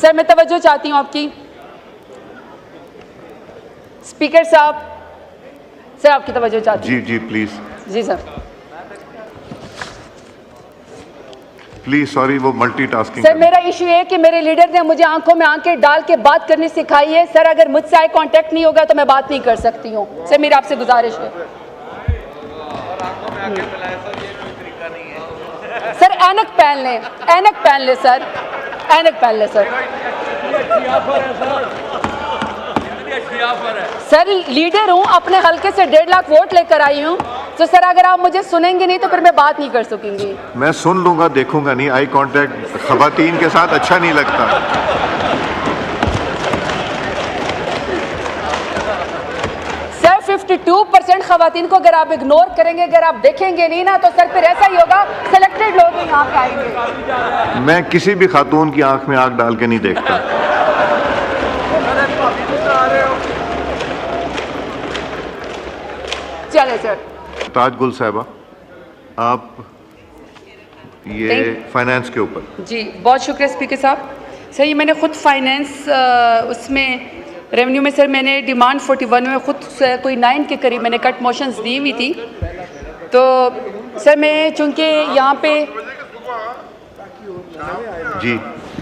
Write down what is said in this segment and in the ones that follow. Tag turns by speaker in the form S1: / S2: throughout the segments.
S1: Sir मैं तवज्जो चाहती हूँ आपकी। स्पीकर साहब, सर आपकी तवज्जो चाहती हूँ।
S2: जी प्लीज।
S1: जी सर।
S2: प्लीज सॉरी, वो मल्टीटास्किंग।
S1: सर मेरा इशू है कि मेरे लीडर ने मुझे आंखों में आंखें डाल के बात करनी सिखाई है। सर अगर मुझसे आई कांटेक्ट नहीं होगा तो मैं बात नहीं कर सकती हूँ। सर मेरी आपसे गुजारिश है। सर ऐनक पहन लें, ऐनक पहन ले सर, ऐनक पहन ले सर। सर लीडर हूँ, अपने हल्के से 1.5 लाख वोट लेकर आई हूँ। तो सर अगर आप मुझे सुनेंगे नहीं तो फिर मैं बात नहीं कर सकूंगी।
S2: मैं सुन लूंगा, देखूंगा नहीं। आई कांटेक्ट खवातीन के साथ अच्छा नहीं लगता।
S1: सर 52% खवातीन को अगर आप इग्नोर करेंगे, अगर आप देखेंगे नहीं ना, तो सर फिर ऐसा ही होगा, सिलेक्टेड लोग यहाँ पे आएंगे।
S2: मैं किसी भी खातून की आंख में आंख डाल के नहीं देखता।
S1: चले सर।
S2: ताज गुल साहिबा, आप ये फाइनेंस के ऊपर।
S1: जी बहुत शुक्रिया स्पीकर साहब। सर ये मैंने ख़ुद फाइनेंस उसमें रेवेन्यू में सर मैंने डिमांड 41 में ख़ुद कोई 9 के करीब मैंने कट मोशंस दी हुई थी। तो सर मैं चूँकि यहाँ पे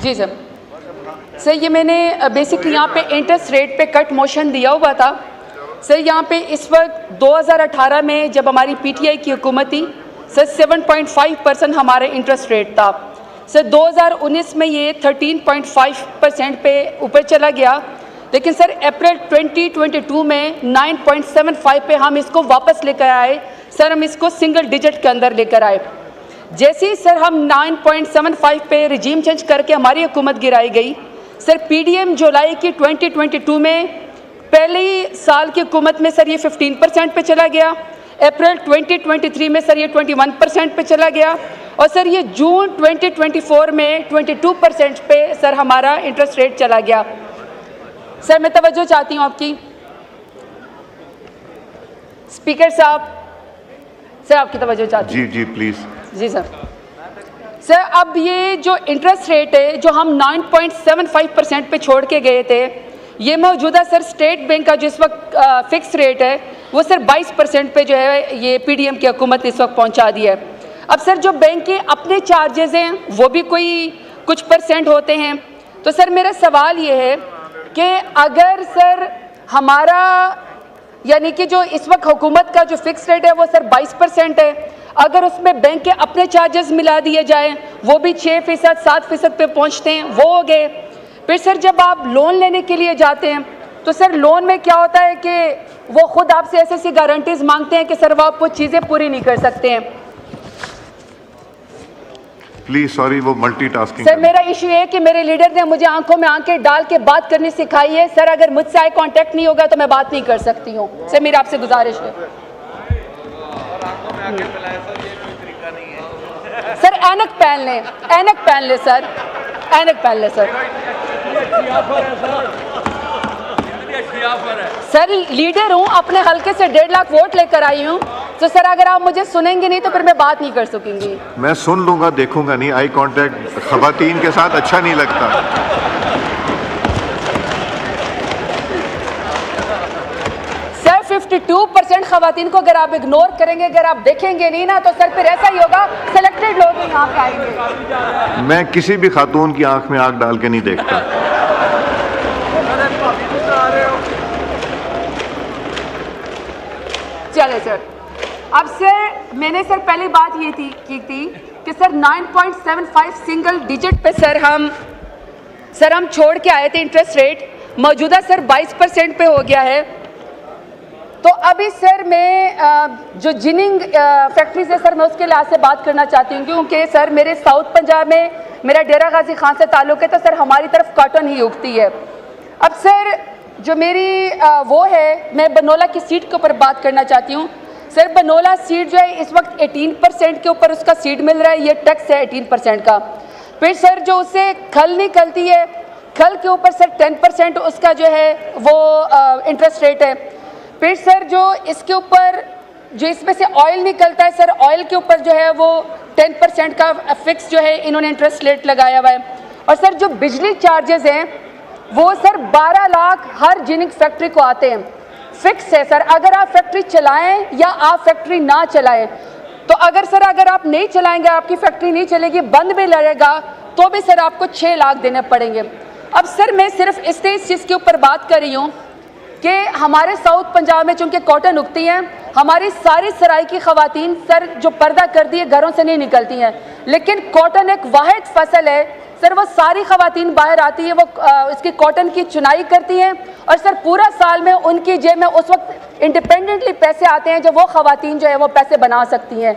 S1: जी सर ये मैंने बेसिकली यहाँ पे इंटरेस्ट रेट पे कट मोशन दिया हुआ था। सर यहाँ पे इस वक्त 2018 में जब हमारी पीटीआई की हुकूमत थी सर 7.5% हमारा इंटरेस्ट रेट था। सर 2019 में ये 13.5% पे ऊपर चला गया, लेकिन सर अप्रैल 2022 में 9.75 पे हम इसको वापस लेकर आए। सर हम इसको सिंगल डिजिट के अंदर लेकर आए। जैसे ही सर हम 9.75 पे रिजीम चेंज करके हमारी हुकूमत गिराई गई, सर पीडीएम जुलाई की 2022 में पहले ही साल की हुकूमत में सर ये 15% पे चला गया। अप्रैल 2023 में सर ये 21% पे चला गया और सर ये जून 2024 में 22% पे सर हमारा इंटरेस्ट रेट चला गया। सर मैं तवज्जो चाहती हूँ आपकी। स्पीकर साहब, सर आपकी तवज्जो चाहती हूँ।
S2: जी प्लीज।
S1: जी सर। सर अब ये जो इंटरेस्ट रेट है जो हम 9.75% पे छोड़ के गए थे, ये मौजूदा सर स्टेट बैंक का जो इस वक्त फिक्स रेट है वो सर 22% पे जो है ये पीडीएम की हुकूमत इस वक्त पहुंचा दिया है। अब सर जो बैंक के अपने चार्जेस हैं वो भी कुछ परसेंट होते हैं। तो सर मेरा सवाल ये है कि अगर सर हमारा यानी कि जो इस वक्त हुकूमत का जो फिक्स रेट है वो सर 22% है, अगर उसमें बैंक के अपने चार्जेस मिला दिए जाएँ वो भी 6% 7% पे पहुँचते हैं, वो हो गए। फिर सर जब आप लोन लेने के लिए जाते हैं तो सर लोन में क्या होता है कि वो खुद आपसे ऐसी गारंटीज मांगते हैं कि सर वो आपको चीज़ें पूरी नहीं कर सकते हैं।
S2: प्लीज सॉरी, वो मल्टीटास्किंग।
S1: सर मेरा इशू है कि मेरे लीडर ने मुझे आंखों में आंखें डाल के बात करनी सिखाई है। सर अगर मुझसे आई कांटेक्ट नहीं होगा तो मैं बात नहीं कर सकती हूँ। सर मेरी आपसे गुजारिश है। सर ऐनक पहन लें, ऐनक पहन ले सर, ऐनक पहन ले सर। सर लीडर हूँ, अपने हल्के से 1.5 लाख वोट लेकर आई हूँ। तो सर अगर आप मुझे सुनेंगे नहीं तो फिर मैं बात नहीं कर सकूंगी।
S2: मैं सुन लूंगा, देखूंगा नहीं। आई कांटेक्ट खवातीन के साथ अच्छा नहीं लगता।
S1: सर 52% खवातीन को अगर आप इग्नोर करेंगे, अगर आप देखेंगे नहीं ना, तो सर फिर ऐसा ही होगा, सिलेक्टेड लोग यहाँ पे आएंगे।
S2: मैं किसी भी खातून की आंख में आंख डाल के नहीं देखता।
S1: चले सर। अब सर मैंने सर पहली बात ये की थी कि सर 9.75 सिंगल डिजिट पे सर हम छोड़ के आए थे इंटरेस्ट रेट, मौजूदा सर 22% पे हो गया है। तो अभी सर मैं जो जिनिंग फैक्ट्रीज है सर मैं उसके लिहाज से बात करना चाहती हूँ, क्योंकि सर मेरे साउथ पंजाब में मेरा डेरा गाजी खान से ताल्लुक़ है, तो सर हमारी तरफ कॉटन ही उगती है। अब सर जो मेरी वो है, मैं बनोला की सीट के ऊपर बात करना चाहती हूँ। सर बनोला सीट जो है इस वक्त 18% के ऊपर उसका सीट मिल रहा है, ये टैक्स है 18% का। फिर सर जो उससे खल निकलती है, खल के ऊपर सर 10% उसका जो है वो इंटरेस्ट रेट है। फिर सर जो इसके ऊपर जो इसमें से ऑयल निकलता है सर, ऑयल के ऊपर जो है वो 10% का फिक्स जो है इन्होंने इंटरेस्ट रेट लगाया हुआ है। और सर जो बिजली चार्जेस हैं वो सर 12 लाख हर जिनिक फैक्ट्री को आते हैं, फिक्स है सर। अगर आप फैक्ट्री चलाएं या आप फैक्ट्री ना चलाएं, तो अगर आप नहीं चलाएंगे, आपकी फैक्ट्री नहीं चलेगी, बंद भी लगेगा, तो भी सर आपको 6 लाख देने पड़ेंगे। अब सर मैं सिर्फ इस चीज़ के ऊपर बात कर रही हूँ कि हमारे साउथ पंजाब में चूँकि कॉटन उगती हैं, हमारी सारी सराय की ख़वातीन सर जो पर्दा कर दिए घरों से नहीं निकलती हैं, लेकिन कॉटन एक वाहिद फसल है सर, वो सारी ख़वातीन बाहर आती है, वो इसकी कॉटन की चुनाई करती हैं और सर पूरा साल में उनकी जेब में उस वक्त इंडिपेंडेंटली पैसे आते हैं जब वो ख़वातीन जो है वो पैसे बना सकती हैं।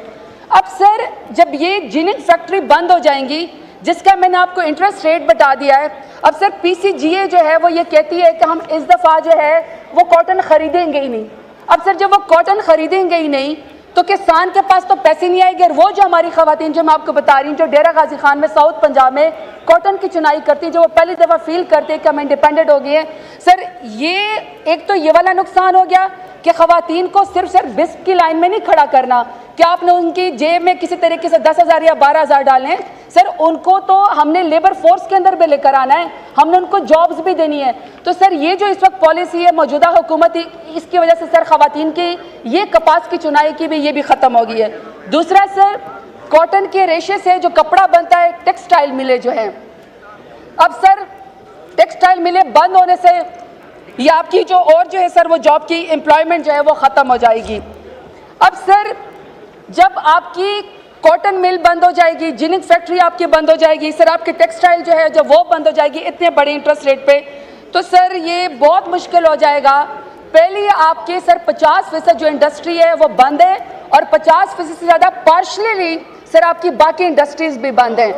S1: अब सर जब ये जिनिक फैक्ट्री बंद हो जाएंगी, जिसका मैंने आपको इंटरेस्ट रेट बता दिया है, अब सर PCGA जो है वो ये कहती है कि हम इस दफ़ा जो है वो कॉटन ख़रीदेंगे ही नहीं। अब सर जब वो कॉटन ख़रीदेंगे ही नहीं तो किसान के पास तो पैसे नहीं आएंगे, और वो जो हमारी ख़वातीन जो मैं आपको बता रही हूँ जो डेरा गाजी खान में साउथ पंजाब में कॉटन की चुनाई करती है, जो वो पहली दफ़ा फील करते हैं कि हम इंडिपेंडेंट हो गए हैं, सर ये एक तो ये वाला नुकसान हो गया कि ख़वातीन को सिर्फ बिस्क की लाइन में नहीं खड़ा करना कि आपने उनकी जेब में किसी तरीके से 10,000 या 12,000 डालने हैं, सर उनको तो हमने लेबर फोर्स के अंदर भी लेकर आना है, हमने उनको जॉब्स भी देनी है। तो सर ये जो इस वक्त पॉलिसी है मौजूदा हुकूमत, इसकी वजह से सर ख़वातीन की ये कपास की चुनाई की भी ये भी ख़त्म हो गई है। दूसरा सर कॉटन के रेशे से जो कपड़ा बनता है, टेक्सटाइल मिलें जो हैं, अब सर टेक्सटाइल मिलें बंद होने से ये आपकी जो और जो है सर वो जॉब की एम्प्लॉयमेंट जो है वो ख़त्म हो जाएगी। अब सर जब आपकी कॉटन मिल बंद हो जाएगी, जिनिक फैक्ट्री आपकी बंद हो जाएगी, सर आपकी टेक्सटाइल जो है जब वो बंद हो जाएगी इतने बड़े इंटरेस्ट रेट पे, तो सर ये बहुत मुश्किल हो जाएगा। पहले आपके सर 50% जो इंडस्ट्री है वो बंद है और 50% से ज़्यादा पार्शली सर आपकी बाकी इंडस्ट्रीज भी बंद हैं।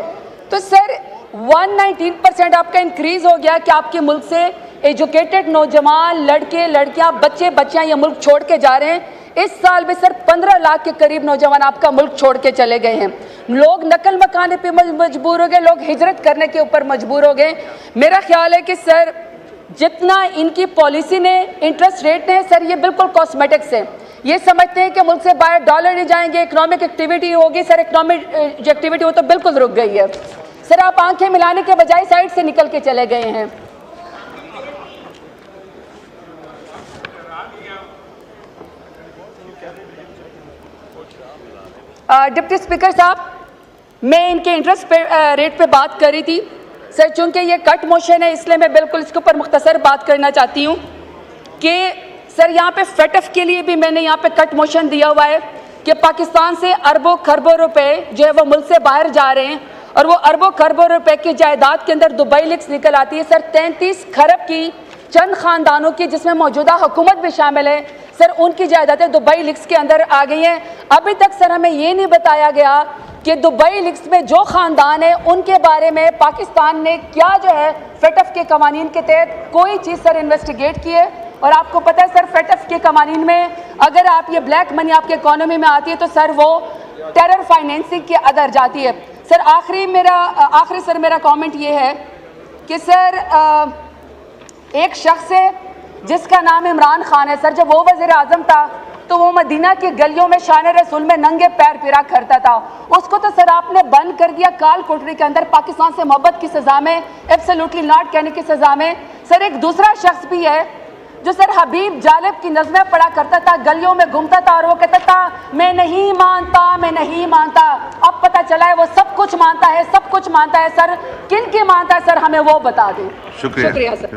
S1: तो सर 119% आपका इंक्रीज़ हो गया कि आपके मुल्क से एजुकेटेड नौजवान लड़के लड़कियां बच्चे बच्चियां ये मुल्क छोड़ के जा रहे हैं। इस साल में सर 15 लाख के करीब नौजवान आपका मुल्क छोड़ के चले गए हैं। लोग नकल मकाने पे मजबूर हो गए, लोग हिजरत करने के ऊपर मजबूर हो गए। मेरा ख्याल है कि सर जितना इनकी पॉलिसी ने इंटरेस्ट रेट ने सर ये बिल्कुल कॉस्मेटिक्स है, ये समझते हैं कि मुल्क से बाहर डॉलर नहीं जाएंगे, इकोनॉमिक एक्टिविटी होगी, सर इकोनॉमिक जो एक्टिविटी वो तो बिल्कुल रुक गई है। सर आप आंखें मिलाने के बजाय साइड से निकल के चले गए हैं। डिप्टी स्पीकर साहब, मैं इनके इंटरेस्ट रेट पे बात कर रही थी सर, चूँकि ये कट मोशन है इसलिए मैं बिल्कुल इसके ऊपर मुख्तसर बात करना चाहती हूँ कि सर यहाँ पे फेटफ के लिए भी मैंने यहाँ पे कट मोशन दिया हुआ है कि पाकिस्तान से अरबों खरबों रुपए जो है वो मुल्क से बाहर जा रहे हैं और वो अरबों खरबों रुपए की जायदाद के अंदर दुबई लीक्स निकल आती है सर 33 खरब की चंद खानदानों की, जिसमें मौजूदा हुकूमत भी शामिल है सर, उनकी जायदादें दुबई लीक्स के अंदर आ गई हैं। अभी तक सर हमें ये नहीं बताया गया कि दुबई लीक्स में जो ख़ानदान है उनके बारे में पाकिस्तान ने क्या जो है फेटफ के कवानीन के तहत कोई चीज़ सर इन्वेस्टिगेट की है। और आपको पता है सर फेटफ के कवानीन में अगर आप ये ब्लैक मनी आपके इकोनॉमी में आती है तो सर वो टेरर फाइनेंसिंग के अंदर जाती है। सर आखिरी सर मेरा कमेंट ये है कि सर एक शख्स है जिसका नाम इमरान खान है सर, जब वो वज़ीर आज़म था तो वो मदीना की गलियों में शान रसूल में नंगे पैर फिरा करता था, उसको तो सर आपने बंद कर दिया काल कोठरी के अंदर पाकिस्तान से मोहब्बत की सज़ा में, एब्सोल्युटली नॉट कहने की सज़ा में। सर एक दूसरा शख्स भी है जो सर हबीब जालिब की नज़में पढ़ा करता था, गलियों में घूमता था और वो कहता था मैं नहीं मानता, मैं नहीं मानता। अब पता चला है वो सब कुछ मानता है, सब कुछ मानता है सर, किन की मानता है सर हमें वो बता दें।
S2: शुक्रिया सर।